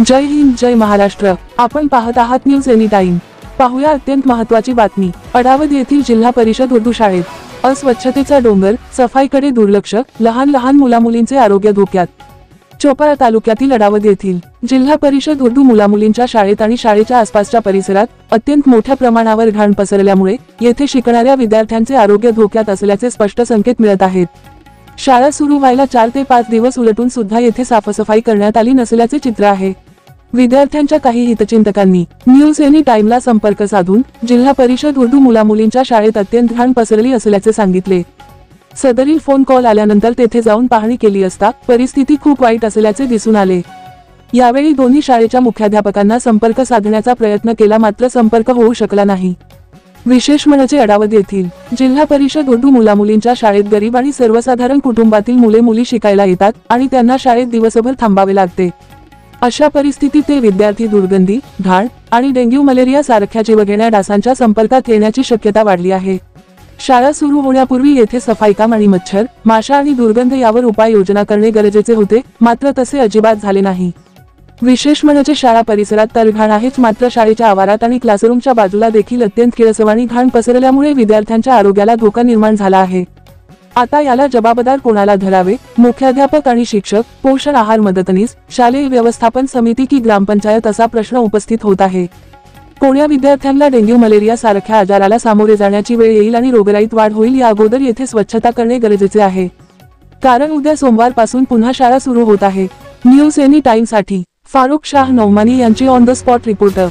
जय हिंद, जय महाराष्ट्र। आपण पाहत आहात न्यूज एनी टाइम। पाहूया अत्यंत महत्त्वाची बातमी। अडावद येथील जिल्हा परिषद उर्दू शाळेत अस्वच्छतेचा डोंगर, सफाईकडे दुर्लक्ष, लहान लहान मुलामुलींचे आरोग्य धोक्यात। चोपडा तालुक्यातील अडावद येथील जिल्हा परिषद उर्दू मुलामुलींच्या शाळेत आणि शाळेच्या आसपासच्या परिसरात अत्यंत मोठ्या प्रमाणावर घाण पसरल्यामुळे येथे शिकणाऱ्या विद्यार्थ्यांचे आरोग्य धोक्यात असल्याचे स्पष्ट संकेत मिळत आहेत। शाळा सुरू व्हायला 4 ते 5 दिवस उलटून सुद्धा येथे साफसफाई करण्यात आली नसल्याचे चित्र आहे। विद्यार्थ्यांच्या काही हितचिंतकांनी न्यूज एनी टाइमला संपर्क साधून जिल्हा परिषद उर्दू मुलामुलींच्या शाळेत अत्यंत घाण पसरली असल्याचे सांगितले। सदरील फोन कॉल आल्यानंतर तेथे जाऊन पाहणी केली असता परिस्थिती खूप वाईट असल्याचे दिसून आले। यावेळी दोन्ही शाळेच्या मुख्याध्यापकांना संपर्क साधण्याचा प्रयत्न केला, मात्र संपर्क होऊ शकला नाही। विशेष म्हणजे अडावद येथील जिल्हा परिषद उर्दू मुलामुलींच्या शाळेत गरीब आणि सर्वसाधारण कुटुंबातील मुले मुली शिकायला येतात आणि त्यांना शाळेत दिवसभर थांबावे लागते। अशा परिस्थितीत ते विद्यार्थी दुर्गंधी, घाण आणि डेंग्यू मलेरिया सारख्या जीवघेण्या डासांच्या संपर्कात येण्याची शक्यता वाढली आहे। शाळा सुरू होण्यापूर्वी येथे सफाईकाम आणि मच्छर, माशा आणि दुर्गंध यावर उपाययोजना करणे गरजेचे होते, मात्र तसे अजिबात झाले नाही। विशेष म्हणजे शाळा परिसरात तर घाण आहेच, मात्र शाळेच्या आवारात आणि क्लासरूमच्या बाजूला देखील अत्यंत किळसवाणी घाण पसरल्यामुळे विद्यार्थ्यांच्या आरोग्याला धोका निर्माण झाला आहे। आता याला जबाबदार कोणाला धरावे? मुख्याध्यापक आणि शिक्षक, पोषण आहार मदतनीस, शालेय व्यवस्थापन समिती की ग्रामपंचायत असा प्रश्न उपस्थित होत आहे। कोण्या विद्यार्थ्यांना डेंग्यू मलेरिया सारख्या आजाराला सामोरे जाण्याची वेळ येईल आणि रोगराईत वाढ होईल, या अगोदर येथे स्वच्छता करणे गरजेचे आहे, कारण उद्या सोमवारपासून पुन्हा शाळा सुरू होत आहे। न्यूज एनी टाइम साठी फारुख शाह नौमानी यांची ऑन द स्पॉट रिपोर्टर।